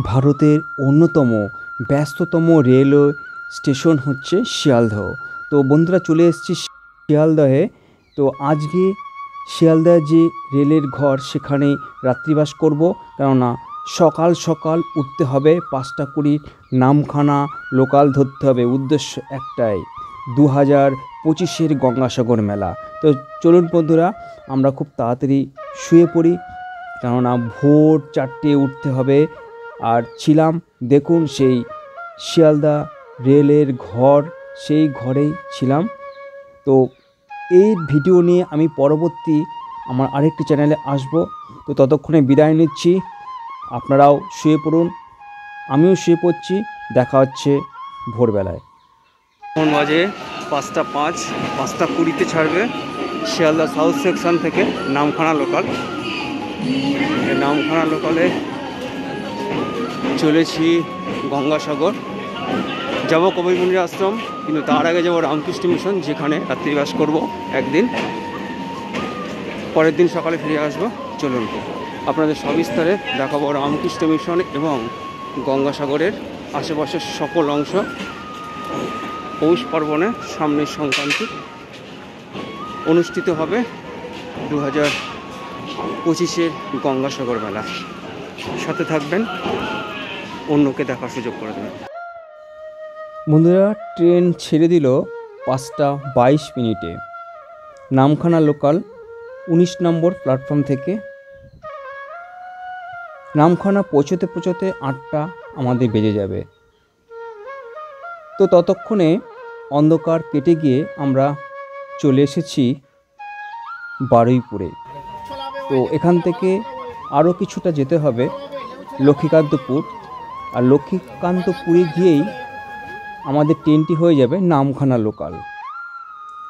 ভারতের অন্যতম ব্যস্ততম রেলওয়ে স্টেশন হচ্ছে শিয়ালদহ। তো বন্ধুরা চলে এসেছি শিয়ালদহে। তো আজকে শিয়ালদহ যে রেলের ঘর সেখানে রাত্রিবাস করব, কেননা সকাল সকাল উঠতে হবে 5টা 20 নামখানা লোকাল ধরতে হবে। উদ্দেশ্য একটাই, 2025-এর গঙ্গাসাগর মেলা। তো চলুন বন্ধুরা, আমরা খুব তাড়াতাড়ি শুয়ে পড়ি, কেননা ভোর 4টে উঠতে হবে। আর ছিলাম দেখুন সেই শিয়ালদা রেলের ঘর, সেই ঘরেই ছিলাম। তো এই ভিডিও নিয়ে আমি পরবর্তী আমার আরেকটি চ্যানেলে আসব। তো ততক্ষণে বিদায় নিচ্ছি, আপনারাও শুয়ে পড়ুন, আমিও শুয়ে পড়ছি। দেখা হচ্ছে ভোরবেলায়। এখন বাজে 5টা 5, 5টা 20-তে ছাড়বে শিয়ালদা সাউথ সেকশন থেকে নামখানা লোকাল। নামখানা লোকালে চলেছি গঙ্গাসাগর, যাব কবিরমণি আশ্রম, কিন্তু তার আগে যাব রামকৃষ্ণ মিশন, যেখানে রাত্রিবাস করব একদিন, পরের দিন সকালে ফিরে আসবো। চলুন আপনাদের সবিস্তারে দেখাবো রামকৃষ্ণ মিশন এবং গঙ্গাসাগরের আশেপাশের সকল অংশ। পৌষ পার্বণে সামনের সংক্রান্তি অনুষ্ঠিত হবে 2025-এর গঙ্গাসাগর মেলা। সাথে থাকবেন, অন্যকে দেখার সুযোগ করে দেবেন। বন্ধুরা, ট্রেন ছেড়ে দিল 5টা 22 মিনিটে নামখানা লোকাল 19 নম্বর প্ল্যাটফর্ম থেকে। নামখানা পৌঁছতে 8টা আমাদের বেজে যাবে। তো ততক্ষণে অন্ধকার কেটে গিয়ে আমরা চলে এসেছি বারুইপুরে। তো এখান থেকে আরও কিছুটা যেতে হবে লক্ষ্মীকান্তপুর, আর লক্ষ্মীকান্তপুরে গিয়েই আমাদের ট্রেনটি হয়ে যাবে নামখানা লোকাল।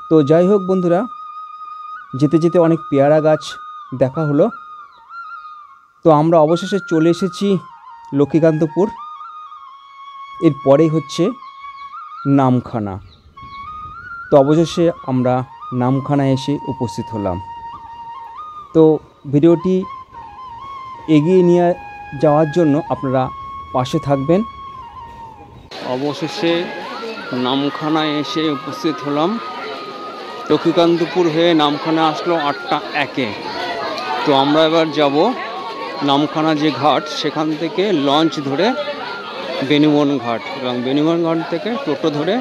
তো যাই হোক বন্ধুরা, যেতে যেতে অনেক পেয়ারা গাছ দেখা হলো। তো আমরা অবশেষে চলে এসেছি লক্ষ্মীকান্তপুর, এরপরেই হচ্ছে নামখানা। তো অবশেষে আমরা নামখানায় এসে উপস্থিত হলাম। তো ভিডিওটি এগিয়ে নিয়ে যাওয়ার জন্য আপনারা পাশে থাকবেন। অবশেষে নামখানায় এসে উপস্থিত হলাম। লক্ষ্মীকান্তপুর হয়ে নামখানা আসলো 8টা 1-এ। তো আমরা এবার যাব নামখানা যে ঘাট, সেখান থেকে লঞ্চ ধরে বেনুবন ঘাট, এবং বেনুবন ঘাট থেকে টোটো ধরে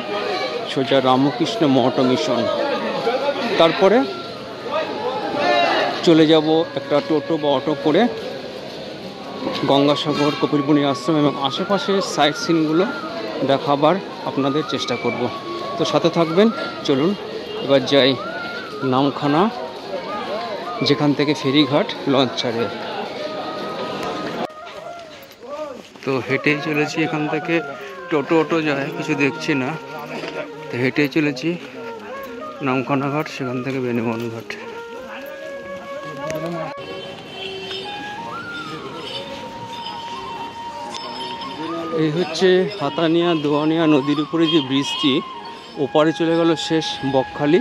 সোজা রামকৃষ্ণ মঠ মিশন। তারপরে চলে যাব একটা টোটো বা অটো করে গঙ্গাসাগর, কপিলমুনি আশ্রম এবং আশেপাশের সাইট সিনগুলো দেখাবার আপনাদের চেষ্টা করব। তো সাথে থাকবেন, চলুন এবার যাই নামখানা, যেখান থেকে ফেরিঘাট লঞ্চ ছাড়ে। তো হেঁটেই চলেছি, এখান থেকে টোটো যায় কিছু দেখছি না। তো হেঁটেই চলেছি নামখানা ঘাট, সেখান থেকে বেনুবন ঘাট। এই হচ্ছে হাতানিয়া দোয়ানিয়া নদীর উপরে যে ব্রিজটি, ওপারে চলে গেল শেষ বকখালি,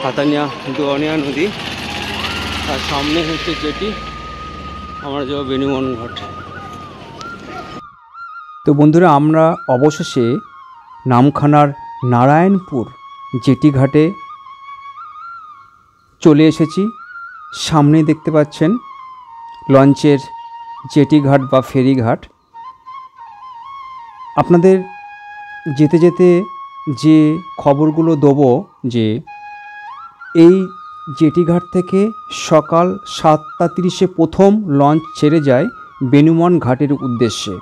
হাতানিয়া দোয়ানিয়া নদী, আর সামনে হচ্ছে যেটি আমরা যাব বেনুবন ঘাট। তো বন্ধুরা, আমরা অবশেষে নামখানার নারায়ণপুর জেটি ঘাটে চলে এসেছি। সামনে দেখতে পাচ্ছেন লঞ্চের জেটি ঘাট বা ফেরি ঘাট। আপনাদের যেতে যেতে যে খবরগুলো দেবো, যে এই জেটি ঘাট থেকে সকাল 7টা 30-এ প্রথম লঞ্চ ছেড়ে যায় বেনুবন ঘাটের উদ্দেশ্যে।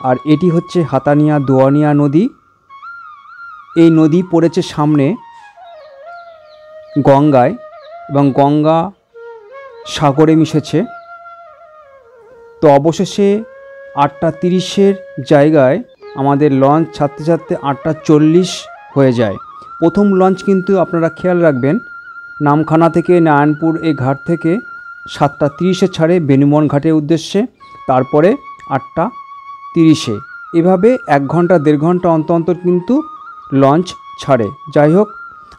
আর এটি হচ্ছে হাতানিয়া দোয়ানিয়া নদী। এই নদী পড়েছে সামনে গঙ্গায়, এবং গঙ্গা সাগরে মিশেছে। তো অবশেষে 8টা 30-এর জায়গায় আমাদের লঞ্চ ছাড়তে ছাড়তে 8টা 40 হয়ে যায়। প্রথম লঞ্চ কিন্তু আপনারা খেয়াল রাখবেন, নামখানা থেকে নারায়ণপুর এই ঘাট থেকে 7টা 30-এ ছাড়ে বেনুবন ঘাটের উদ্দেশ্যে, তারপরে 8টা 30-এ। এভাবে 1 ঘন্টা 1.5 ঘন্টা অন্তর অন্তর কিন্তু লঞ্চ ছাড়ে। যাই হোক,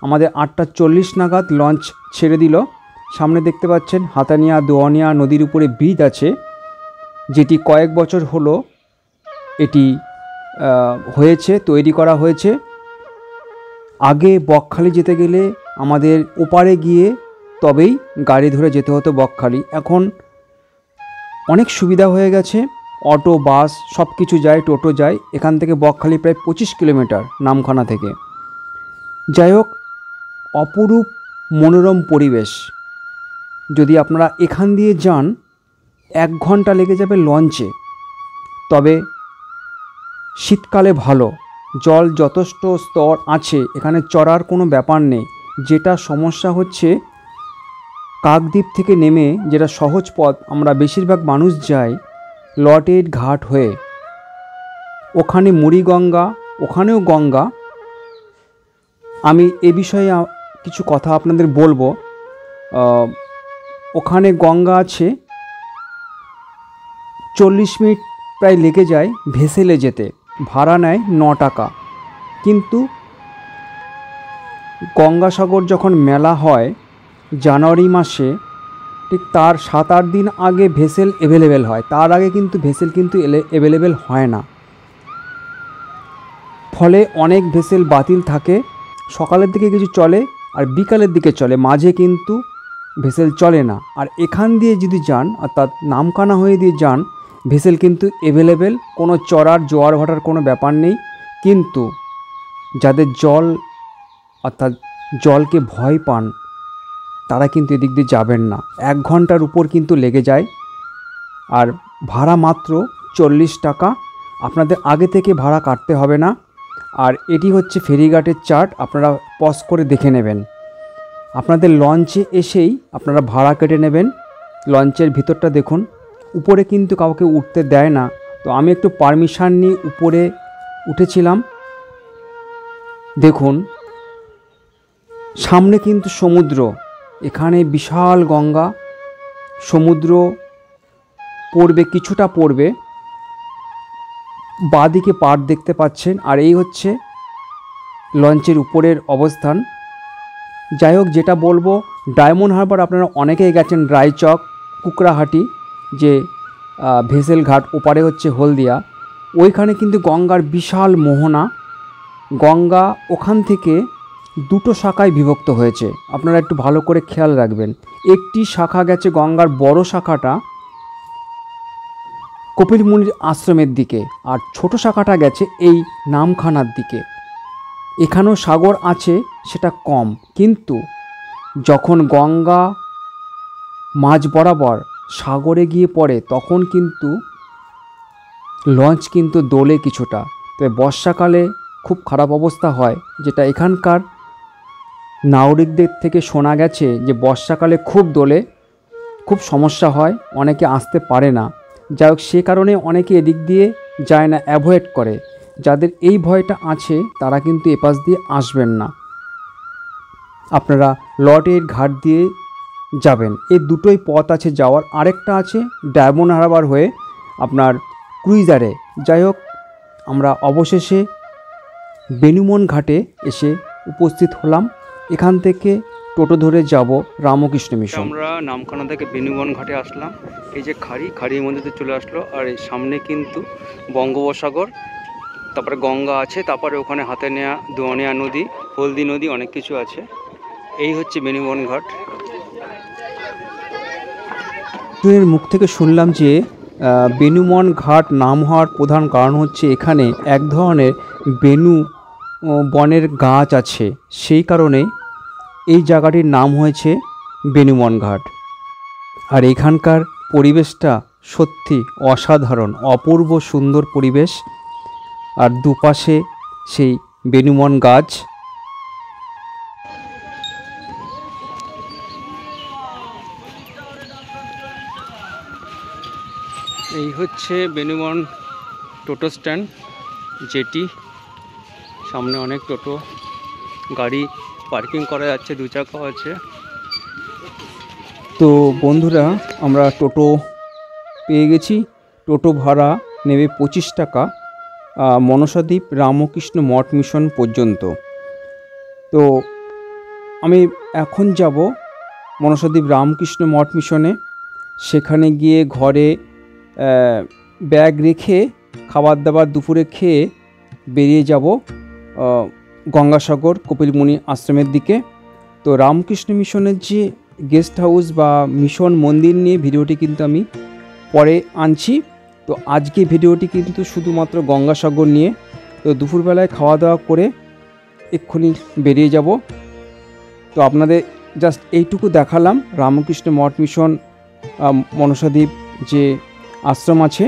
আমাদের 8টা 40 নাগাদ লঞ্চ ছেড়ে দিল। সামনে দেখতে পাচ্ছেন হাতানিয়া দোয়ানিয়া নদীর উপরে ব্রিজ আছে, যেটি কয়েক বছর হলো এটি হয়েছে, তৈরি করা হয়েছে। আগে বকখালি যেতে গেলে আমাদের ওপারে গিয়ে তবেই গাড়ি ধরে যেতে হতো বকখালি। এখন অনেক সুবিধা হয়ে গেছে, অটো বাস সব কিছু যায়, টোটো যায়। এখান থেকে বকখালি প্রায় 25 কিলোমিটার নামখানা থেকে। যাই হোক, অপরূপ মনোরম পরিবেশ। যদি আপনারা এখান দিয়ে যান 1 ঘন্টা লেগে যাবে লঞ্চে। তবে শীতকালে ভালো, জল যথেষ্ট স্তর আছে, এখানে চড়ার কোনো ব্যাপার নেই। যেটা সমস্যা হচ্ছে কাকদ্বীপ থেকে নেমে যেটা সহজ পথ, আমরা বেশিরভাগ মানুষ যাই লটের ঘাট হয়ে, ওখানে মুড়িগঙ্গা, ওখানেও গঙ্গা। আমি এ বিষয়ে কিছু কথা আপনাদের বলবো। ওখানে গঙ্গা আছে, 40 মিনিট প্রায় লেগে যায় ভেসেলে যেতে, ভাড়া নেয় 9 টাকা। কিন্তু গঙ্গাসাগর যখন মেলা হয় জানুয়ারি মাসে, ঠিক তার 7-8 দিন আগে ভেসেল অ্যাভেলেবেল হয়, তার আগে কিন্তু ভেসেল কিন্তু অ্যাভেলেবেল হয় না। ফলে অনেক ভেসেল বাতিল থাকে। সকালের দিকে কিছু চলে আর বিকালের দিকে চলে, মাঝে কিন্তু ভেসেল চলে না। আর এখান দিয়ে যদি যান, অর্থাৎ নামখানা হয়ে দিয়ে যান, ভেসেল কিন্তু অ্যাভেলেবেল, কোনো চড়ার জোয়ার ভাটার কোনো ব্যাপার নেই। কিন্তু যাদের জল অর্থাৎ জলকে ভয় পান তারা কিন্তু এদিক দিয়ে যাবেন না। 1 ঘন্টার উপর কিন্তু লেগে যায়। আর ভাড়া মাত্র 40 টাকা, আপনাদের আগে থেকে ভাড়া কাটতে হবে না। আর এটি হচ্ছে ফেরিঘাটের চার্ট, আপনারা পজ করে দেখে নেবেন। আপনাদের লঞ্চে এসেই আপনারা ভাড়া কেটে নেবেন। লঞ্চের ভিতরটা দেখুন, উপরে কিন্তু কাউকে উঠতে দেয় না। তো আমি একটু পারমিশন নিয়ে উপরে উঠেছিলাম। দেখুন সামনে কিন্তু সমুদ্র, এখানে বিশাল গঙ্গা, সমুদ্র পড়বে, কিছুটা পড়বে, বাঁদিকে পাড় দেখতে পাচ্ছেন। আর এই হচ্ছে লঞ্চের উপরের অবস্থান। যাই হোক, যেটা বলবো, ডায়মন্ড হারবার আপনারা অনেকেই গেছেন, রায়চক, কুকড়াহাটি, যে ভেসেল ঘাট, ওপারে হচ্ছে হলদিয়া। ওইখানে কিন্তু গঙ্গার বিশাল মোহনা। গঙ্গা ওখান থেকে 2টো শাখায় বিভক্ত হয়েছে, আপনারা একটু ভালো করে খেয়াল রাখবেন। একটি শাখা গেছে, গঙ্গার বড় শাখাটা কপিল মুনির আশ্রমের দিকে, আর ছোট শাখাটা গেছে এই নামখানার দিকে। এখানেও সাগর আছে, সেটা কম, কিন্তু যখন গঙ্গা মাঝ বরাবর সাগরে গিয়ে পড়ে তখন কিন্তু লঞ্চ কিন্তু দোলে কিছুটা। তবে বর্ষাকালে খুব খারাপ অবস্থা হয়, যেটা এখানকার নাগরিকদের থেকে শোনা গেছে যে বর্ষাকালে খুব দোলে, খুব সমস্যা হয়, অনেকে আসতে পারে না। যাই হোক, সে কারণে অনেকে এদিক দিয়ে যায় না, অ্যাভয়েড করে। যাদের এই ভয়টা আছে তারা কিন্তু এপাশ দিয়ে আসবেন না, আপনারা লটের ঘাট দিয়ে যাবেন। এই দুটোই পথ আছে যাওয়ার। আরেকটা আছে ডায়মন্ড হারবার হয়ে আপনার ক্রুইজারে। যাই হোক, আমরা অবশেষে বেনুমন ঘাটে এসে উপস্থিত হলাম। এখান থেকে টোটো ধরে যাব রামকৃষ্ণ মিশন। আমরা নামখানা থেকে বেনুমন ঘাটে আসলাম। এই যে খাড়ির মধ্যে তো চলে আসলো। আর এই সামনে কিন্তু বঙ্গোপসাগর, তারপরে গঙ্গা আছে, তারপরে ওখানে হাতে নেওয়া দোয়ানিয়া নদী, হলদি নদী, অনেক কিছু আছে। এই হচ্ছে বেনুবন ঘাট। এর মুখ থেকে শুনলাম যে বেনুমন ঘাট নাম হওয়ার প্রধান কারণ হচ্ছে এখানে এক ধরনের বেনু বনের গাছ আছে, সেই কারণে এই জায়গাটির নাম হয়েছে বেনুমন ঘাট। আর এখানকার পরিবেশটা সত্যি অসাধারণ, অপূর্ব সুন্দর পরিবেশ। আর দুপাশে সেই বেনুমন গাছ। এই হচ্ছে বেনুবন টোটো স্ট্যান্ড, যেটি সামনে অনেক টোটো গাড়ি পার্কিং করা যাচ্ছে, 2 চাকা আছে। তো বন্ধুরা, আমরা টোটো পেয়ে গেছি। টোটো ভাড়া নেবে 25 টাকা মনসাদ্বীপ রামকৃষ্ণ মঠ মিশন পর্যন্ত। তো আমি এখন যাব মনসাদ্বীপ রামকৃষ্ণ মঠ মিশনে। সেখানে গিয়ে ঘরে ব্যাগ রেখে খাবার দাবার দুপুরে খেয়ে বেরিয়ে যাব গঙ্গাসাগর কপিলমুনি আশ্রমের দিকে। তো রামকৃষ্ণ মিশনের যে গেস্ট হাউস বা মিশন মন্দির নিয়ে ভিডিওটি কিন্তু আমি পরে আনছি। তো আজকে ভিডিওটি কিন্তু শুধুমাত্র গঙ্গাসাগর নিয়ে। তো দুপুরবেলায় খাওয়া দাওয়া করে এক্ষুনি বেরিয়ে যাব। তো আপনাদের জাস্ট এইটুকু দেখালাম রামকৃষ্ণ মঠ মিশন মনসাদ্বীপ যে আশ্রম আছে।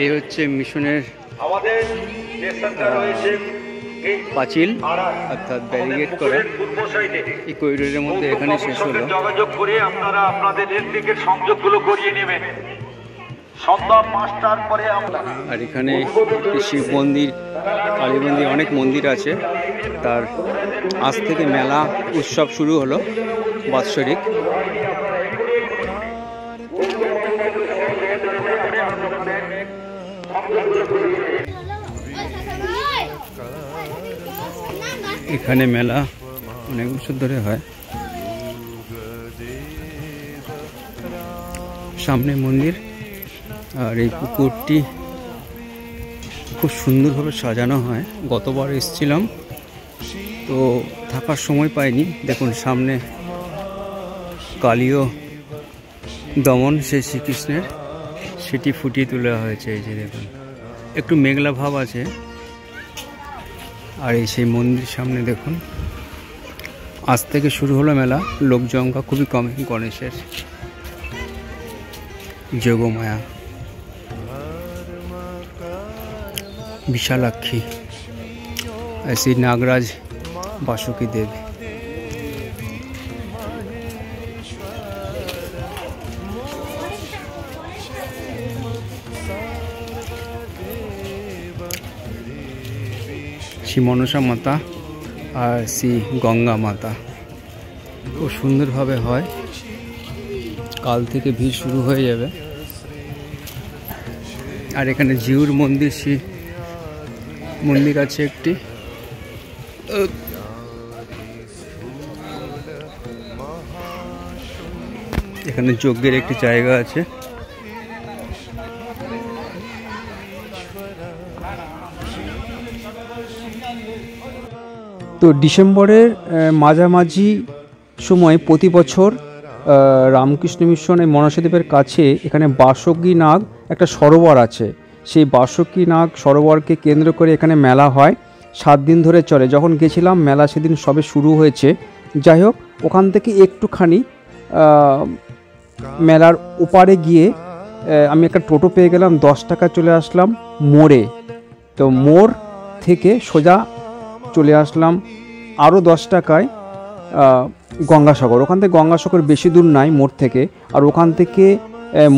এই হচ্ছে মিশনের পাঁচিল অর্থাৎ ব্যারিকেড করা এই করিডোরের মধ্যে এখানে শেষ হলো। যোগাযোগ করে আপনারা আপনাদের রেল সংযোগগুলো করিয়ে নেবেন। সন্ধ্যা 5টার পরে আমরা আর এখানে শিব মন্দির, কালী মন্দির, অনেক মন্দির আছে। তার আজ থেকে মেলা উৎসব শুরু হলো বাৎসরিক। এখানে মেলা অনেক বছর ধরে হয়। সামনে মন্দির আর এই পুকুরটি খুব সুন্দরভাবে সাজানো হয়। গতবার এসেছিলাম তো থাকার সময় পাইনি। দেখুন সামনে কালীয় দমন সেই শ্রীকৃষ্ণের সেটি ফুটিয়ে তোলা হয়েছে। এই যে দেখুন একটু মেঘলা ভাব আছে। আর এই সেই মন্দির সামনে দেখুন আজ থেকে শুরু হলো মেলা। লোক জমকা খুবই কম। গণেশের যোগমায়া, বিশালাক্ষী, শ্রী নাগরাজ, বাসুকী দেব। শ্রী মনসা মাতা আর শ্রী গঙ্গা মাতা খুব সুন্দরভাবে হয়। কাল থেকে ভিড় শুরু হয়ে যাবে। আর এখানে জিউর মন্দির, শ্রী মন্দির আছে একটি। এখানে যজ্ঞের একটি জায়গা আছে। তো ডিসেম্বরের মাঝামাঝি সময় প্রতি বছর রামকৃষ্ণ মিশনের মনসাদ্বীপের কাছে এখানে বাসুকী নাগ একটা সরোবর আছে। সেই বাসুকী নাগ সরোবরকে কেন্দ্র করে এখানে মেলা হয়। 7 দিন ধরে চলে। যখন গেছিলাম মেলা সেদিন সবে শুরু হয়েছে। যাই হোক, ওখান থেকে একটুখানি মেলার ওপারে গিয়ে আমি একটা টোটো পেয়ে গেলাম। 10 টাকা চলে আসলাম মোড়ে। তো মোড় থেকে সোজা চলে আসলাম আরও 10 টাকায় গঙ্গাসাগর। ওখান থেকে গঙ্গাসাগর বেশি দূর নাই মোড় থেকে। আর ওখান থেকে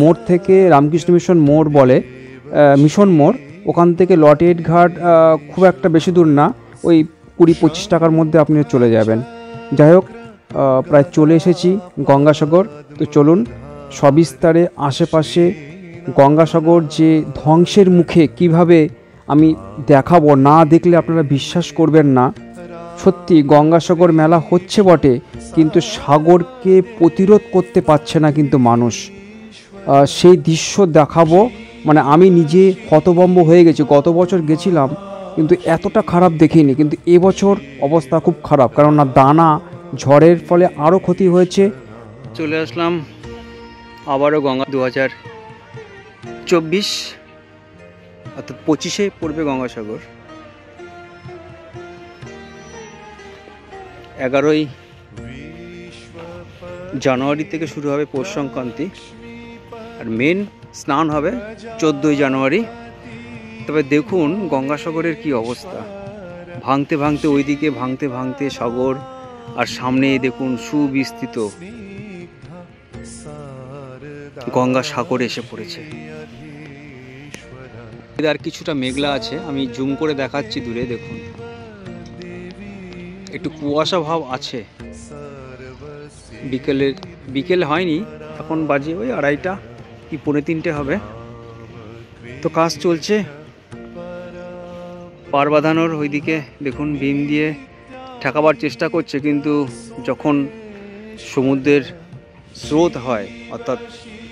মোড় থেকে রামকৃষ্ণ মিশন মোড় বলে, মিশন মোড়, ওখান থেকে লটেট ঘাট খুব একটা বেশি দূর না, ওই 20-25 টাকার মধ্যে আপনি চলে যাবেন। যাই হোক, প্রায় চলে এসেছি গঙ্গাসাগর। তো চলুন সবিস্তারে আশেপাশে গঙ্গাসাগর যে ধ্বংসের মুখে কিভাবে আমি দেখাবো। না দেখলে আপনারা বিশ্বাস করবেন না। সত্যি গঙ্গাসাগর মেলা হচ্ছে বটে, কিন্তু সাগরকে প্রতিরোধ করতে পারছে না কিন্তু মানুষ। সেই দৃশ্য দেখাবো, মানে আমি নিজে হতভম্ব হয়ে গেছি। গত বছর গেছিলাম কিন্তু এতটা খারাপ দেখিনি, কিন্তু এবছর অবস্থা খুব খারাপ। কারণ না দানা ঝড়ের ফলে আরও ক্ষতি হয়েছে। চলে আসলাম আবারও গঙ্গা। 2024 অর্থাৎ 25-এ পড়বে গঙ্গাসাগর। 11ই জানুয়ারি থেকে শুরু হবে পৌষ সংক্রান্তি। আর মেন স্নান হবে 14ই জানুয়ারি। তবে দেখুন গঙ্গাসাগরের কি অবস্থা, ভাঙতে ভাঙতে ওইদিকে, ভাঙতে ভাঙতে সাগর, আর সামনে দেখুন সুবিস্তৃত গঙ্গাসাগর এসে পড়েছে। আর কিছুটা মেঘলা আছে, আমি জুম করে দেখাচ্ছি দূরে। দেখুন একটু কুয়াশা ভাব আছে। বিকেল হয়নি, এখন বাজে ওই 2:30 কি 2:45 হবে। তো কাজ চলছে পার বাঁধানোর। ওইদিকে দেখুন বিম দিয়ে ঠেকাবার চেষ্টা করছে, কিন্তু যখন সমুদ্রের স্রোত হয় অর্থাৎ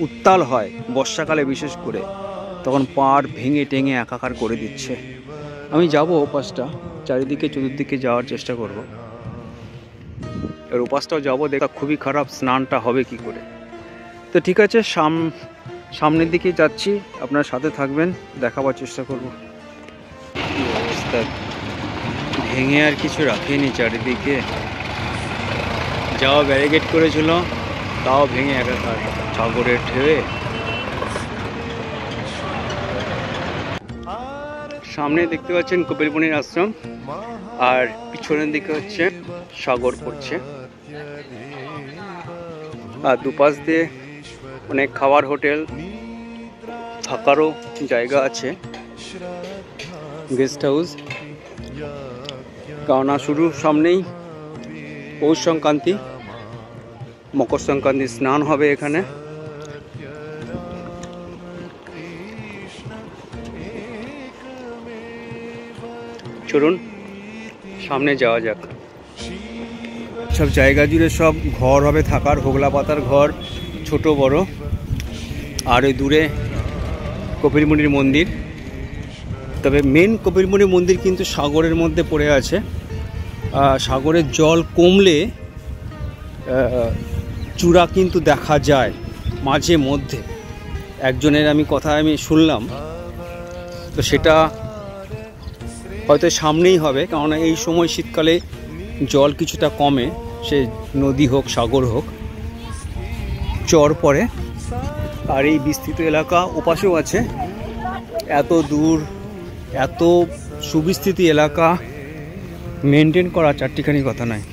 উত্তাল হয় বর্ষাকালে বিশেষ করে, তখন পাড় ভেঙে টেঙে একাকার করে দিচ্ছে। আমি যাব ওপাশটা, চারিদিকে চতুর্দিকে যাওয়ার চেষ্টা করব। এর ওপাশটাও যাবো, দেখা খুবই খারাপ, স্নানটা হবে কি করে। তো ঠিক আছে, সামনের দিকে যাচ্ছি, আপনার সাথে থাকবেন, দেখাবার চেষ্টা করব। কি অবস্থা, ভেঙে আর কিছু রাখেনি চারিদিকে, যাওয়া ব্যারিকেড করেছিল তাও ভেঙে একাকার, সাগরের ঢেউয়ে। সামনে দেখতে পাচ্ছেন কপিলমুনির আশ্রম, আর পিছনের দিকে হচ্ছে সাগর পড়ছে, আর দুপাশ দিয়ে অনেক খাবার হোটেল, থাকারও জায়গা আছে, গেস্ট হাউস। কারণ শুরু সামনেই পৌষ সংক্রান্তি, মকর সংক্রান্তি স্নান হবে এখানে। চলুন সামনে যাওয়া যাক। সব জায়গা জুড়ে সব ঘর হবে থাকার, হোগলা পাতার ঘর, ছোট বড়। আর ওই দূরে কপিলমুনির মন্দির। তবে মেন কপিলমুনির মন্দির কিন্তু সাগরের মধ্যে পড়ে আছে। সাগরের জল কমলে চূড়া কিন্তু দেখা যায় মাঝে মধ্যে, একজনের কথা আমি শুনলাম। তো সেটা হয়তো সামনেই হবে, কারণ এই সময় শীতকালে জল কিছুটা কমে, সে নদী হোক সাগর হোক, চর পড়ে। আর এই বিস্তৃত এলাকা ওপাশেও আছে, এত দূর এত সুবিস্তৃত এলাকা মেনটেন করা চারটিখানি কথা নয়।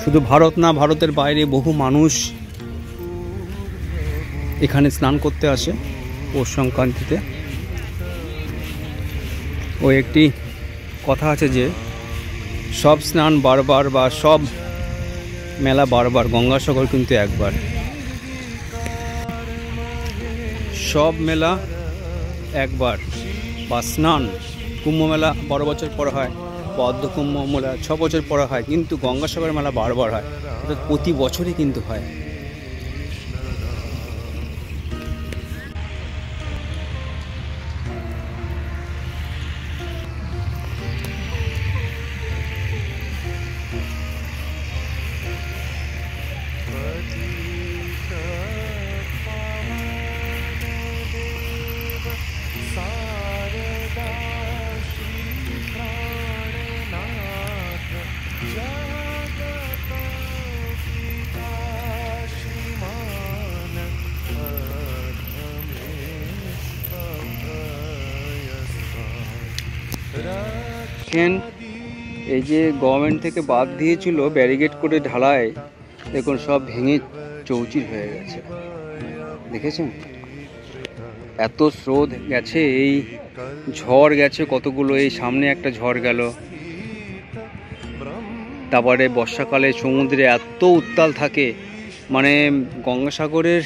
শুধু ভারত না, ভারতের বাইরে বহু মানুষ এখানে স্নান করতে আসে পৌষ সংক্রান্তিতে। ও একটি কথা আছে যে সব স্নান বারবার বা সব মেলা বারবার, গঙ্গাসাগর কিন্তু একবার। সব মেলা একবার, বা স্নান কুম্ভ মেলা 12 বছর পর হয়, পদ্ম কুম্ভ মেলা 6 বছর পর হয়, কিন্তু গঙ্গাসাগর মেলা বারবার হয়, অর্থাৎ প্রতি বছরই কিন্তু হয়। এই যে গভর্নমেন্ট থেকে বাদ দিয়েছিল ব্যারিকেড করে ঢালাই, দেখুন সব ভেঙে চৌচির হয়ে গেছে, দেখেছেন? এত স্রোত গেছে, এই ঝড় গেছে কতগুলো, এই সামনে একটা ঝড় গেল। তারপরে বর্ষাকালে সমুদ্রে এত উত্তাল থাকে, মানে গঙ্গাসাগরের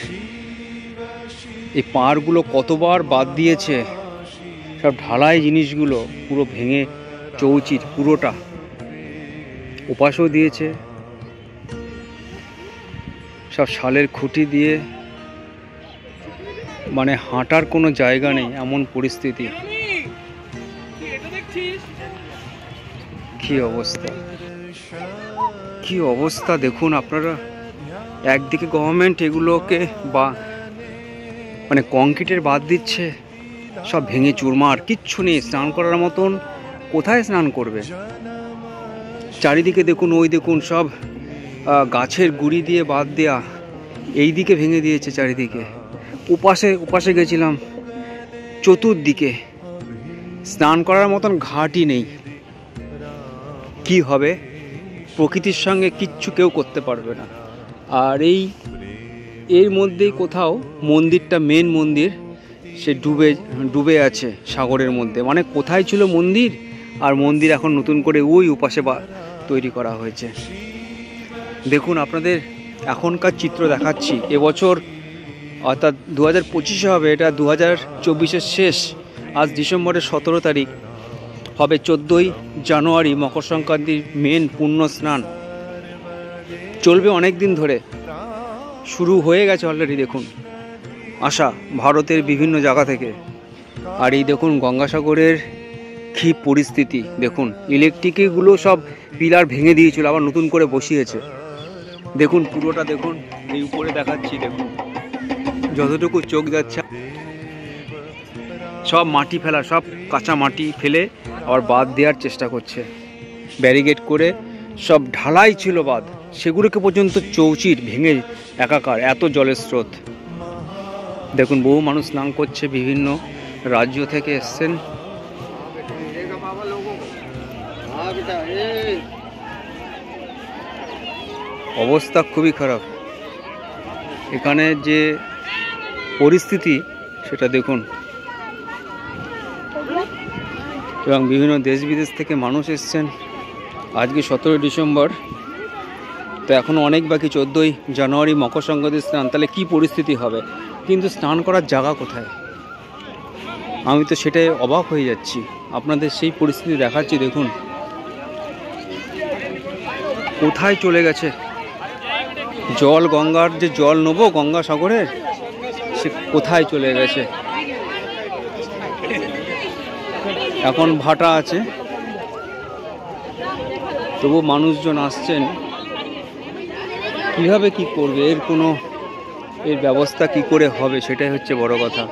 এই পাড়গুলো কতবার বাদ দিয়েছে, সব ঢালাই জিনিসগুলো পুরো ভেঙে চৌচির পুরোটা। ওপাশও দিয়েছে সব শালের খুঁটি দিয়ে, মানে হাঁটার কোনো জায়গা নেই এমন পরিস্থিতি। কি অবস্থা, কি অবস্থা দেখুন আপনারা। একদিকে গভর্নমেন্ট এগুলোকে মানে কংক্রিটের বাদ দিচ্ছে, সব ভেঙে চুরমার, কিচ্ছু নেই স্নান করার মতন। কোথায় স্নান করবে? চারিদিকে দেখুন, ওই দেখুন সব গাছের গুঁড়ি দিয়ে বাদ দেয়া, এই দিকে ভেঙে দিয়েছে চারিদিকে। ওপাশে গেছিলাম, চতুর্দিকে স্নান করার মতন ঘাটই নেই। কি হবে? প্রকৃতির সঙ্গে কিচ্ছু কেউ করতে পারবে না। আর এর মধ্যেই কোথাও মন্দিরটা, মেন মন্দির, সে ডুবে আছে সাগরের মধ্যে। মানে কোথায় ছিল মন্দির, আর মন্দির এখন নতুন করে ওই উপাসে তৈরি করা হয়েছে। দেখুন আপনাদের এখনকার চিত্র দেখাচ্ছি। এবছর অর্থাৎ 2025 হবে, এটা 2024-এর শেষ। আজ ডিসেম্বরের 17 তারিখ, হবে 14ই জানুয়ারি মকর সংক্রান্তির মেন পুণ্য স্নান। চলবে অনেক দিন ধরে, শুরু হয়ে গেছে অলরেডি। দেখুন আসা ভারতের বিভিন্ন জায়গা থেকে। আর এই দেখুন গঙ্গাসাগরের কী পরিস্থিতি দেখুন, ইলেকট্রিকগুলো সব পিলার ভেঙে দিয়েছিল, আবার নতুন করে বসিয়েছে। দেখুন পুরোটা দেখুন, এই উপরে দেখাচ্ছি, দেখুন যতটুকু চোখ যাচ্ছে সব মাটি ফেলা, সব কাঁচা মাটি ফেলে আবার বাঁধ দেওয়ার চেষ্টা করছে, ব্যারিকেড করে সব ঢালাই ছিল বাঁধ, সেগুলোকে পর্যন্ত চৌচির ভেঙে একাকার, এত জলের স্রোত। দেখুন বহু মানুষ স্নান করছে, বিভিন্ন রাজ্য থেকে এসছেন। অবস্থা খুবই খারাপ, এখানে যে পরিস্থিতি সেটা দেখুন। এবং বিভিন্ন দেশ বিদেশ থেকে মানুষ এসছেন। আজকে 17 ডিসেম্বর, তো এখনও অনেক বাকি, 14ই জানুয়ারি মকর সংক্রান্তি স্নান, তাহলে কী পরিস্থিতি হবে। কিন্তু স্নান করার জায়গা কোথায়, আমি তো সেটাই অবাক হয়ে যাচ্ছি। আপনাদের সেই পরিস্থিতি দেখাচ্ছি, দেখুন কোথায় চলে গেছে জল। গঙ্গার যে জল নেবো গঙ্গাসাগরের, সে কোথায় চলে গেছে। এখন ভাটা আছে, তবু মানুষজন আসছেন, কীভাবে কি করবে, এর ব্যবস্থা কি করে হবে, সেটাই হচ্ছে বড় কথা।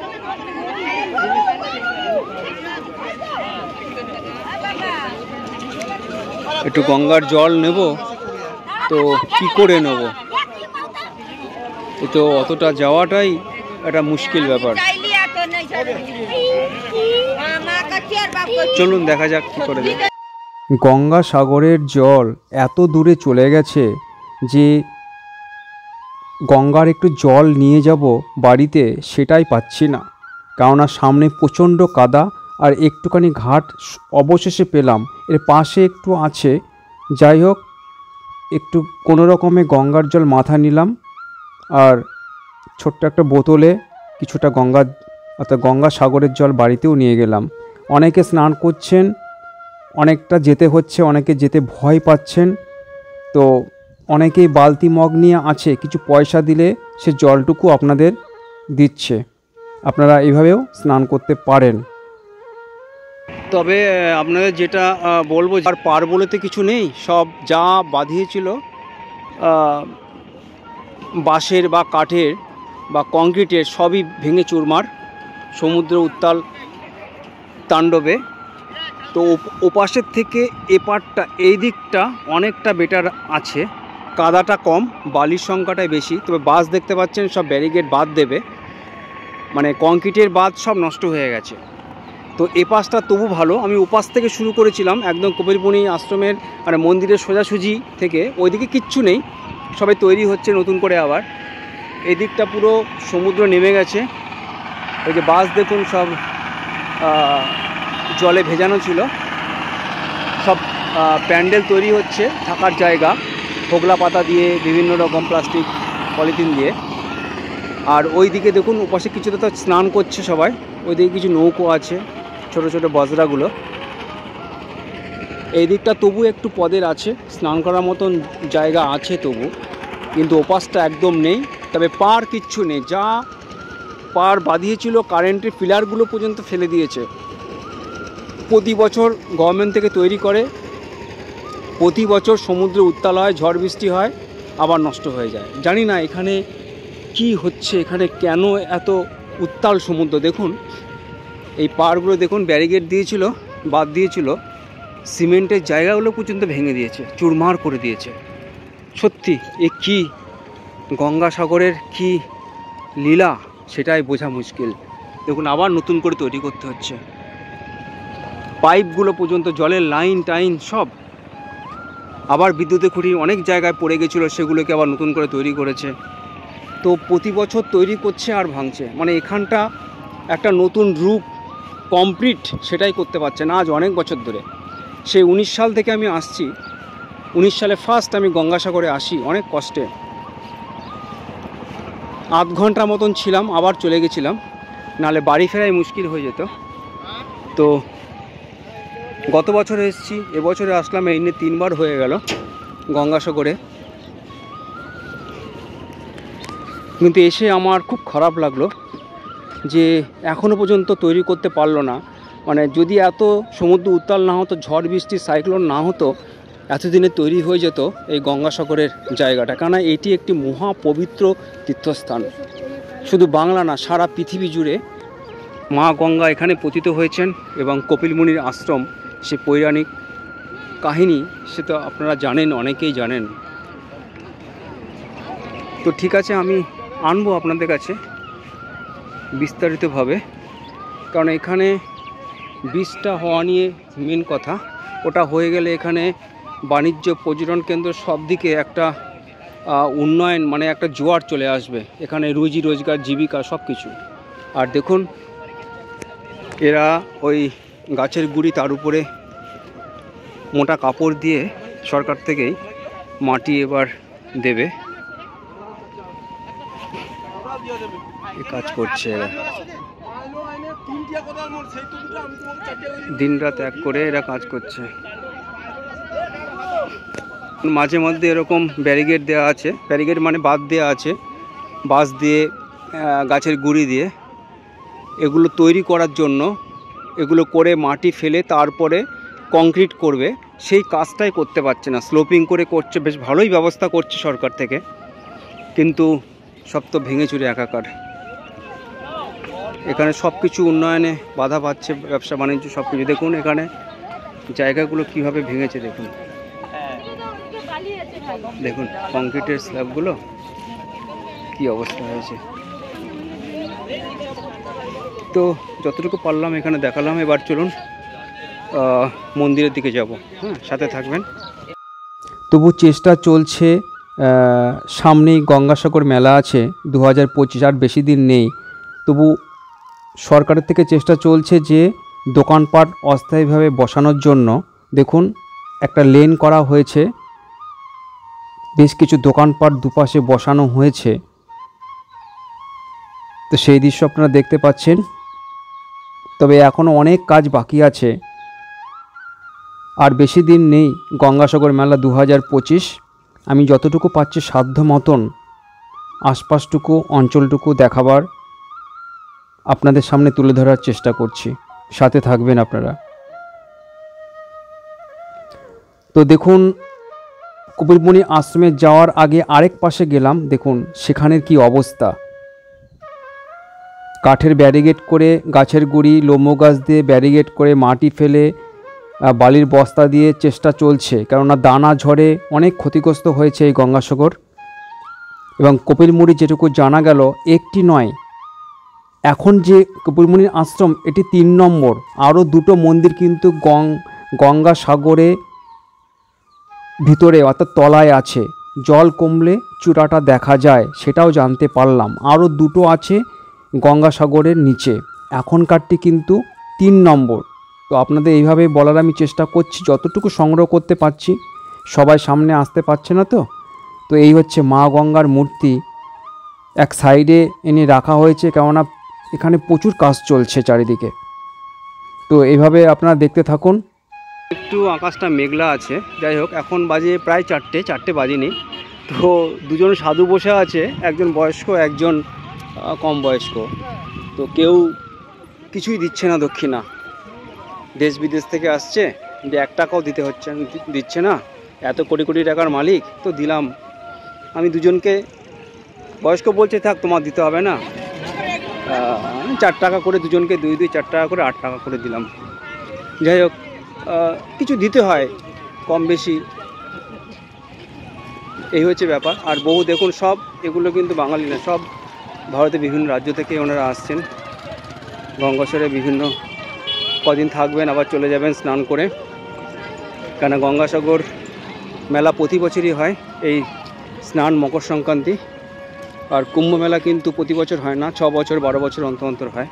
একটু গঙ্গার জল নেব, তো কি করে নেব, তো অতটা যাওয়াটাই একটা মুশকিল ব্যাপার। চলুন দেখা যাক কি করে। গঙ্গাসাগরের জল এত দূরে চলে গেছে যে গঙ্গার একটু জল নিয়ে যাব বাড়িতে, সেটাই পাচ্ছি না। কেননা সামনে প্রচণ্ড কাদা, আর একটুখানি ঘাট অবশেষে পেলাম, এর পাশে একটু আছে। যাই হোক, একটু কোনো রকমে গঙ্গার জল মাথা নিলাম, আর ছোট্ট একটা বোতলে কিছুটা গঙ্গাসাগরের জল বাড়িতেও নিয়ে গেলাম। অনেকে স্নান করছেন, অনেকটা যেতে হচ্ছে, অনেকে যেতে ভয় পাচ্ছেন, তো অনেকেই বালতি মগ নিয়ে আছে, কিছু পয়সা দিলে সে জলটুকু আপনাদের দিচ্ছে, আপনারা এইভাবেও স্নান করতে পারেন। তবে আপনাদের যেটা বলবো, আর পার বলেতে কিছু নেই, সব যা বাঁধিয়েছিল বাঁশের বা কাঠের বা কংক্রিটের, সবই ভেঙে চুরমার, সমুদ্র উত্তাল তাণ্ডবে। তো ওপাশের থেকে এপারটা, এই দিকটা অনেকটা বেটার আছে, কাদাটা কম, বালির সংখ্যাটাই বেশি। তবে বাস দেখতে পাচ্ছেন সব ব্যারিকেড বাদ দেবে, মানে কংক্রিটের বাঁধ সব নষ্ট হয়ে গেছে। তো এ পাশটা তবু ভালো। আমি ওপাশ থেকে শুরু করেছিলাম, একদম কপিলমুনি আশ্রমের মানে মন্দিরের সোজাসুজি থেকে, ওইদিকে কিচ্ছু নেই, সবাই তৈরি হচ্ছে নতুন করে আবার। এই দিকটা পুরো সমুদ্র নেমে গেছে। ওই যে বাস দেখুন সব জলে ভেজানো ছিল, সব প্যান্ডেল তৈরি হচ্ছে, থাকার জায়গা, হোগলা পাতা দিয়ে, বিভিন্ন রকম প্লাস্টিক পলিথিন দিয়ে। আর ওই দিকে দেখুন ওপাশে কিছুটা তো স্নান করছে সবাই, ওই দিকে কিছু নৌকো আছে, ছোট ছোট বজরাগুলো। এই দিকটা তবু একটু পদের আছে, স্নান করার মতন জায়গা আছে তবু, কিন্তু ওপাশটা একদম নেই। তবে পার কিচ্ছু নেই, যা পার বাঁধিয়েছিল কারেন্টের পিলারগুলো পর্যন্ত ফেলে দিয়েছে। প্রতি বছর গভর্নমেন্ট থেকে তৈরি করে, প্রতি বছর সমুদ্রে উত্তাল হয়, ঝড় বৃষ্টি হয়, আবার নষ্ট হয়ে যায়। জানি না এখানে কি হচ্ছে, এখানে কেন এত উত্তাল সমুদ্র। দেখুন এই পাড়গুলো দেখুন, ব্যারিকেড দিয়েছিল, বাদ দিয়েছিল, সিমেন্টের জায়গাগুলো পর্যন্ত ভেঙে দিয়েছে, চুরমার করে দিয়েছে। সত্যি এ কি গঙ্গাসাগরের কি লীলা, সেটাই বোঝা মুশকিল। দেখুন আবার নতুন করে তৈরি করতে হচ্ছে, পাইপগুলো পর্যন্ত, জলের লাইন টাইন সব, আবার বিদ্যুতের খুঁটি অনেক জায়গায় পড়ে গেছিলো, সেগুলোকে আবার নতুন করে তৈরি করেছে। তো প্রতি বছর তৈরি করছে আর ভাঙছে, মানে এখানটা একটা নতুন রূপ কমপ্লিট সেটাই করতে পারছে না আজ অনেক বছর ধরে। সেই 19 সাল থেকে আমি আসছি, 19 সালে ফার্স্ট আমি গঙ্গাসাগরে আসি, অনেক কষ্টে, আধ ঘন্টা মতন ছিলাম, আবার চলে গেছিলাম, নাহলে বাড়ি ফেরাই মুশকিল হয়ে যেত। তো গত বছর এসেছি, এবছরে আসলাম, এই নিয়ে 3 বার হয়ে গেল গঙ্গাসাগরে। কিন্তু এসে আমার খুব খারাপ লাগলো যে এখনও পর্যন্ত তৈরি করতে পারলো না। মানে যদি এত সমুদ্র উত্তাল না হতো, ঝড় বৃষ্টি সাইক্লোন না হতো, এতদিনে তৈরি হয়ে যেত এই গঙ্গাসাগরের জায়গাটা। কেননা এটি একটি মহা পবিত্র তীর্থস্থান। শুধু বাংলা না, সারা পৃথিবী জুড়ে মা গঙ্গা এখানে পতিত হয়েছেন এবং কপিল মুনির আশ্রম, সে পৌরাণিক কাহিনী সে তো আপনারা জানেন, অনেকেই জানেন। তো ঠিক আছে, আমি আনবো আপনাদের কাছে বিস্তারিতভাবে, কারণ এখানে বীজটা হওয়া নিয়ে মেন কথা। ওটা হয়ে গেলে এখানে বাণিজ্য, পর্যটন কেন্দ্র, সব দিকে একটা উন্নয়ন, মানে একটা জোয়ার চলে আসবে এখানে, রুজি রোজগার, জীবিকা সব কিছু। আর দেখুন এরা ওই গাছের গুঁড়ি, তার উপরে মোটা কাপড় দিয়ে সরকার থেকেই মাটি এবার দেবে, কাজ করছে এরা। দিন রাত এক করে এরা কাজ করছে। মাঝে মধ্যে এরকম ব্যারিকেড দেওয়া আছে, ব্যারিকেড মানে বাঁধ দেওয়া আছে, বাঁশ দিয়ে, গাছের গুঁড়ি দিয়ে এগুলো তৈরি করার জন্য। এগুলো করে মাটি ফেলে তারপরে কংক্রিট করবে, সেই কাজটাই করতে পারছে না, স্লোপিং করে করছে। বেশ ভালোই ব্যবস্থা করছে সরকার থেকে, কিন্তু সব তো ভেঙে চুরে একাকার। এখানে সব কিছু উন্নয়নে বাধা পাচ্ছে, ব্যবসা বাণিজ্য সব কিছু। দেখুন এখানে জায়গাগুলো কিভাবে ভেঙেছে, দেখুন দেখুন কংক্রিটের স্ল্যাবগুলো কি অবস্থা হয়েছে। তো যতটুকু পারলাম এখানে দেখালাম। এবার চলুন মন্দিরের দিকে যাব, হ্যাঁ, সাথে থাকবেন। তবু চেষ্টা চলছে, সামনেই গঙ্গাসাগর মেলা আছে 2025, আর বেশি দিন নেই। তবু সরকারের থেকে চেষ্টা চলছে যে দোকানপাট অস্থায়ীভাবে বসানোর জন্য। দেখুন একটা লেন করা হয়েছে, বেশ কিছু দোকানপাট দুপাশে বসানো হয়েছে। তো সেই দৃশ্য আপনারা দেখতে পাচ্ছেন। তবে এখনও অনেক কাজ বাকি আছে, আর বেশি দিন নেই গঙ্গাসাগর মেলা 2025। আমি যতটুকু পাচ্ছি সাধ্য মতন আশপাশটুকু, অঞ্চলটুকু দেখাবার, আপনাদের সামনে তুলে ধরার চেষ্টা করছি। সাথে থাকবেন আপনারা। তো দেখুন কপিলমুনি আশ্রমে যাওয়ার আগে আরেক পাশে গেলাম, দেখুন সেখানের কি অবস্থা। কাঠের ব্যারিকেড করে, গাছের গুঁড়ি, লোমো গাছ দিয়ে ব্যারিকেড করে, মাটি ফেলে, বালির বস্তা দিয়ে চেষ্টা চলছে। কেননা দানা ঝড়ে অনেক ক্ষতিগ্রস্ত হয়েছে এই গঙ্গাসাগর। এবং কপিলমুনি যেটুকু জানা গেল, একটি নয়, এখন যে কপিলমুনির আশ্রম এটি 3 নম্বর। আরও 2টো মন্দির কিন্তু গঙ্গাসাগরে ভিতরে, অর্থাৎ তলায় আছে। জল কমলে চূড়াটা দেখা যায়, সেটাও জানতে পারলাম। আরও 2টো আছে গঙ্গাসাগরের নিচে, এখনকারটি কিন্তু 3 নম্বর। তো আপনাদের এইভাবে বলার আমি চেষ্টা করছি, যতটুকু সংগ্রহ করতে পারছি। সবাই সামনে আসতে পারছে না তো। তো এই হচ্ছে মা গঙ্গার মূর্তি, এক সাইডে এনে রাখা হয়েছে, কেননা এখানে প্রচুর কাজ চলছে চারিদিকে। তো এইভাবে আপনারা দেখতে থাকুন। একটু আকাশটা মেঘলা আছে। যাই হোক, এখন বাজে প্রায় 4টে বাজেনি। তো দুজন সাধু বসে আছে, একজন বয়স্ক, একজন কম বয়স্ক। তো কেউ কিছুই দিচ্ছে না দক্ষিণা। দেশ বিদেশ থেকে আসছে, যে 1 টাকাও দিচ্ছে না। এত কোটি কোটি টাকার মালিক, তো দিলাম আমি দুজনকে। বয়স্ক বলছে থাক, তোমার দিতে হবে না। 4 টাকা করে দুজনকে, 2 4 টাকা করে, 8 টাকা করে দিলাম। যাই হোক, কিছু দিতে হয় কম বেশি, এই হচ্ছে ব্যাপার। আর বহু দেখুন, সব এগুলো কিন্তু বাঙালি না, সব ভারতের বিভিন্ন রাজ্য থেকে ওনারা আসছেন। গঙ্গাসাগরে বিভিন্ন কদিন থাকবেন, আবার চলে যাবেন স্নান করে। কেন গঙ্গাসাগর মেলা প্রতি বছরই হয়, এই স্নান, মকর সংক্রান্তি। আর কুম্ভ মেলা কিন্তু প্রতি বছর হয় না, 6 বছর 12 বছর অন্তর অন্তর হয়।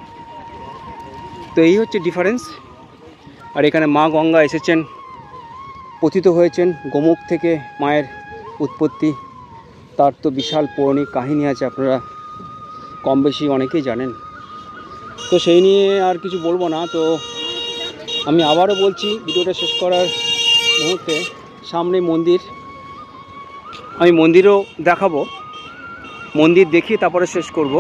তো এই হচ্ছে ডিফারেন্স। আর এখানে মা গঙ্গা এসেছেন, পতিত হয়েছেন গোমুখ থেকে, মায়ের উৎপত্তি। তার তো বিশাল পৌরাণিক কাহিনী আছে, আপনারা কম বেশি অনেকেই জানেন। তো সেই নিয়ে আর কিছু বলবো না। তো আমি আবারও বলছি, ভিডিওটা শেষ করার মুহূর্তে, সামনে মন্দির, আমি মন্দিরও দেখাবো। মন্দির দেখিয়ে তারপরে শেষ করব।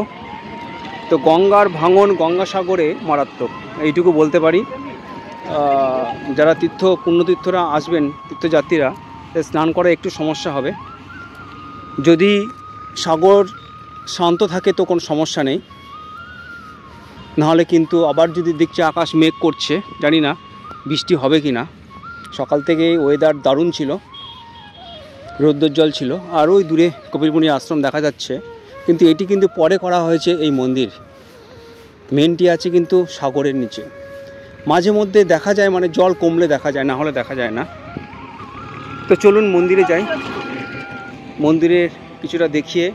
তো গঙ্গার ভাঙন গঙ্গাসাগরে মারাত্মক, এইটুকু বলতে পারি। যারা পুণ্যতীর্থরা আসবেন, তীর্থযাত্রীরা, স্নান করা একটু সমস্যা হবে। যদি সাগর শান্ত থাকে তো কোনো সমস্যা নেই, নাহলে কিন্তু আবার যদি দেখছি আকাশ মেঘ করছে, জানি না বৃষ্টি হবে কি না। সকাল থেকে ওয়েদার দারুণ ছিল, রৌদ্রোজ্জ্বল ছিল। আর ওই দূরে কপিলমুনি আশ্রম দেখা যাচ্ছে, কিন্তু এটি কিন্তু পরে করা হয়েছে এই মন্দির। মেনটি আছে কিন্তু সাগরের নিচে, মাঝে মধ্যে দেখা যায়, মানে জল কমলে দেখা যায়, না হলে দেখা যায় না। তো চলুন মন্দিরে যাই, মন্দিরের কিছুটা দেখিয়ে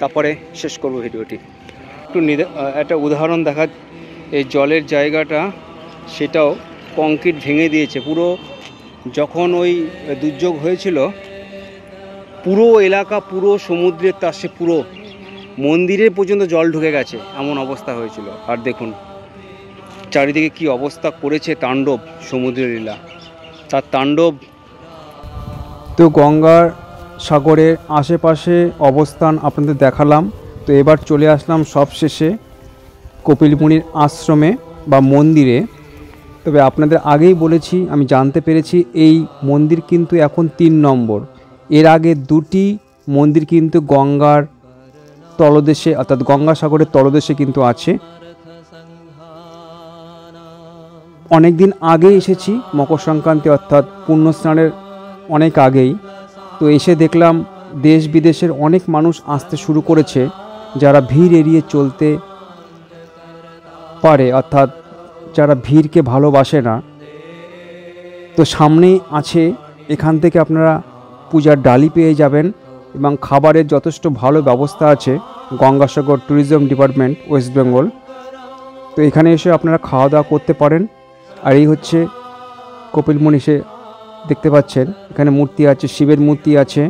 তারপরে শেষ করব ভিডিওটি। একটু একটা উদাহরণ দেখা, এই জলের জায়গাটা সেটাও কংক্রিট ভেঙে দিয়েছে পুরো। যখন ওই দুর্যোগ হয়েছিল, পুরো এলাকা, পুরো সমুদ্রের তাসে পুরো মন্দিরে পর্যন্ত জল ঢুকে গেছে, এমন অবস্থা হয়েছিল। আর দেখুন চারিদিকে কি অবস্থা করেছে, তাণ্ডব, সমুদ্রের লীলা, তার তাণ্ডব। তো গঙ্গার সাগরের আশেপাশে অবস্থান আপনাদের দেখালাম। তো এবার চলে আসলাম সবশেষে কপিলমুনির আশ্রমে বা মন্দিরে। তবে আপনাদের আগেই বলেছি, আমি জানতে পেরেছি এই মন্দির কিন্তু এখন 3 নম্বর। এর আগে 2টি মন্দির কিন্তু গঙ্গার তলদেশে, অর্থাৎ গঙ্গাসাগরের তলদেশে কিন্তু আছে। অনেক দিন আগে এসেছি, মকর সংক্রান্তি অর্থাৎ পুণ্যস্নানের অনেক আগেই। তো এসে দেখলাম দেশ বিদেশের অনেক মানুষ আসতে শুরু করেছে, যারা ভিড় এড়িয়ে চলতে পারে, অর্থাৎ যারা ভিড়কে ভালোবাসে না। তো সামনেই আছে, এখান থেকে আপনারা পূজার ডালি পেয়ে যাবেন এবং খাবারের যথেষ্ট ভালো ব্যবস্থা আছে। Gangasagar tourism department, West Bengal. তো এখানে এসে আপনারা খাওয়া দাওয়া করতে পারেন। আর এই হচ্ছে কপিলমুনি, সে দেখতে পাচ্ছেন এখানে মূর্তি আছে, শিবের মূর্তি আছে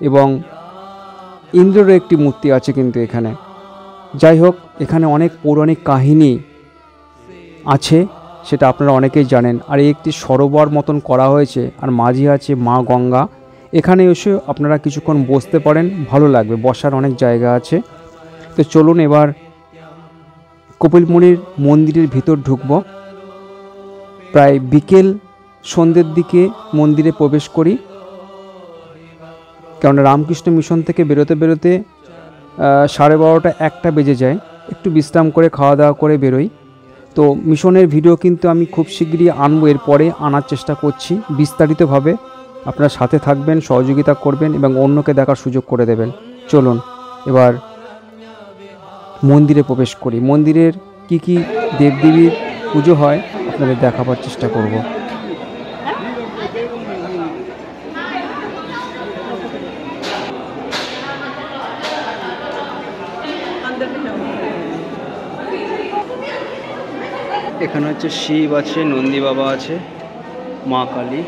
এবং ইন্দ্রেরও একটি মূর্তি আছে কিন্তু এখানে। যাই হোক, এখানে অনেক পৌরাণিক কাহিনী আছে, সেটা আপনারা অনেকেই জানেন। আর এই একটি সরোবর মতন করা হয়েছে, আর মাঝে আছে মা গঙ্গা। এখানে এসে আপনারা কিছুক্ষণ বসতে পারেন, ভালো লাগবে, বসার অনেক জায়গা আছে। তো চলুন এবার কপিলমুনির মন্দিরের ভিতর ঢুকব। প্রায় বিকেল সন্ধ্যের দিকে মন্দিরে প্রবেশ করি, কারণ রামকৃষ্ণ মিশন থেকে বেরোতে বেরোতে 12:30 1টা বেজে যায়। একটু বিশ্রাম করে খাওয়া দাওয়া করে বেরোই। তো মিশনের ভিডিও কিন্তু আমি খুব শীঘ্রই আনবো, এরপরে আনার চেষ্টা করছি বিস্তারিতভাবে। আপনারা সাথে থাকবেন, সহযোগিতা করবেন এবং অন্যকে দেখার সুযোগ করে দেবেন। চলুন এবার মন্দিরে প্রবেশ করি। মন্দিরের কি কি দেবদেবীর পুজো হয় আপনাদের দেখাবার চেষ্টা করব। এখানে হচ্ছে শিব আছে, নন্দী বাবা আছে, মা কালী।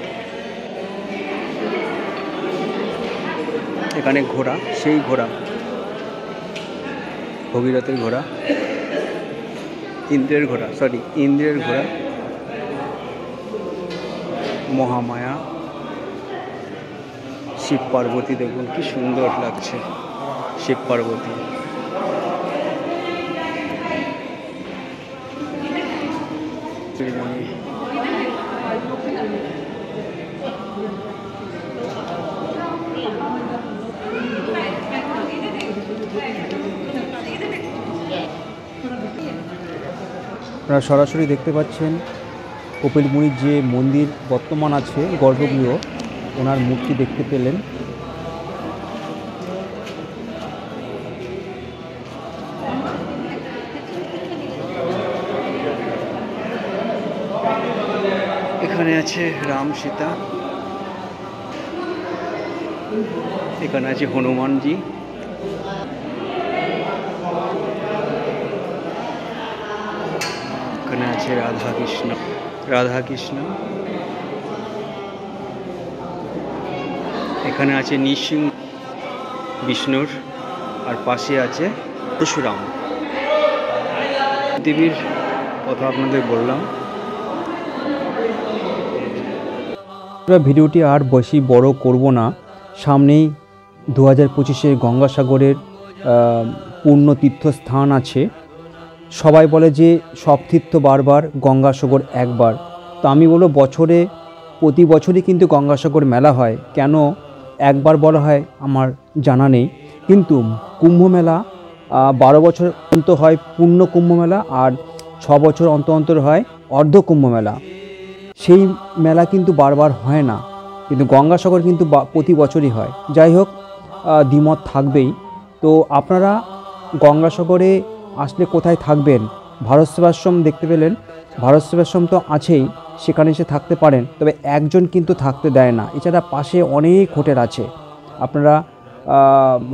এখানে ঘোড়া, সেই ঘোড়া ভগীরথের ঘোড়া, ইন্দ্রের ঘোড়া, ইন্দ্রের ঘোড়া, মহামায়া, শিব পার্বতী। দেখুন কি সুন্দর লাগছে, শিব পার্বতী। আপনারা সরাসরি দেখতে পাচ্ছেন কপিলমুনির যে মন্দির বর্তমান আছে, গর্ভগৃহ, ওনার মূর্তি দেখতে পেলেন। এখানে আছে রাম সীতা, এখানে আছে হনুমানজি, এখানে আছে রাধা কৃষ্ণ, এখানে আছে নৃসিংহ বিষ্ণুর, আর পাশে আছে পরশুরাম। দেবীর কথা আপনাদের বললাম। ভিডিওটি আর বেশি বড় করব না, সামনেই 2025-এর গঙ্গাসাগরের পূর্ণ তীর্থস্থান আছে। সবাই বলে যে সব তীর্থ বারবার, গঙ্গাসাগর একবার। তো আমি বলবো বছরে প্রতি বছরই কিন্তু গঙ্গাসাগর মেলা হয়। কেন একবার বলা হয় আমার জানা নেই, কিন্তু কুম্ভ মেলা 12 বছর অন্তর হয় পূর্ণ কুম্ভ মেলা, আর 6 বছর অন্তর অন্তর হয় অর্ধ কুম্ভ মেলা। সেই মেলা কিন্তু বারবার হয় না, কিন্তু গঙ্গাসাগর কিন্তু প্রতি বছরই হয়। যাই হোক, দ্বিমত থাকবেই। তো আপনারা গঙ্গাসাগরে আসলে কোথায় থাকবেন? ভারত সেবাশ্রম দেখতে পেলেন, ভারত সেবাশ্রম তো আছেই, সেখানে এসে থাকতে পারেন, তবে একজন কিন্তু থাকতে দেয় না। এছাড়া পাশে অনেক হোটেল আছে, আপনারা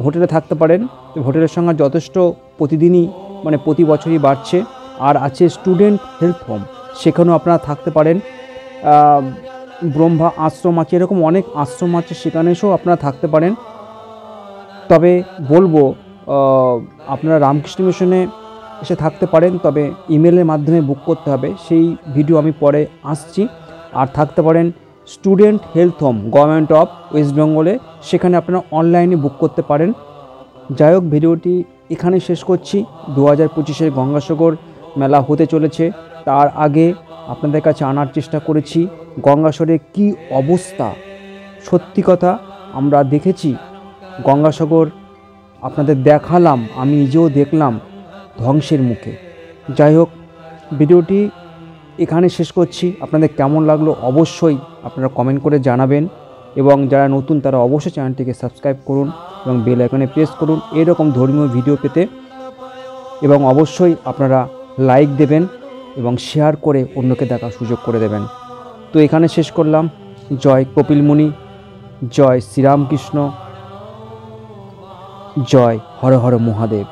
হোটেলে থাকতে পারেন। হোটেলের সংখ্যা যথেষ্ট প্রতিদিনই মানে প্রতি বছরই বাড়ছে। আর আছে স্টুডেন্ট হেলথ হোম, সেখানেও আপনারা থাকতে পারেন। ব্রহ্মা আশ্রম আছে, এরকম অনেক আশ্রম আছে, সেখানে এসেও আপনারা থাকতে পারেন। তবে বলবো আপনারা রামকৃষ্ণ মিশনে এসে থাকতে পারেন, তবে ইমেলের মাধ্যমে বুক করতে হবে, সেই ভিডিও আমি পরে আসছি। আর থাকতে পারেন student health home government of West বেঙ্গলে, সেখানে আপনারা অনলাইনে বুক করতে পারেন। যাই হোক, ভিডিওটি এখানে শেষ করছি। 2025-এর গঙ্গাসাগর মেলা হতে চলেছে, তার আগে আপনাদের কাছে আনার চেষ্টা করেছি গঙ্গাসাগরের কী অবস্থা। সত্যি কথা, আমরা দেখেছি গঙ্গাসাগর, আপনাদের দেখালাম, আমি নিজেও দেখলাম ধ্বংসের মুখে। যাই হোক, ভিডিওটি এখানে শেষ করছি। আপনাদের কেমন লাগলো অবশ্যই আপনারা কমেন্ট করে জানাবেন, এবং যারা নতুন তারা অবশ্যই চ্যানেলটিকে সাবস্ক্রাইব করুন এবং বেল আইকনে প্রেস করুন এরকম ধর্মীয় ভিডিও পেতে। এবং অবশ্যই আপনারা লাইক দেবেন এবং শেয়ার করে অন্যকে দেখার সুযোগ করে দেবেন। তো এখানে শেষ করলাম। জয় কপিল মুনি, জয় শ্রীরামকৃষ্ণ, জয় হর হর মহাদেব।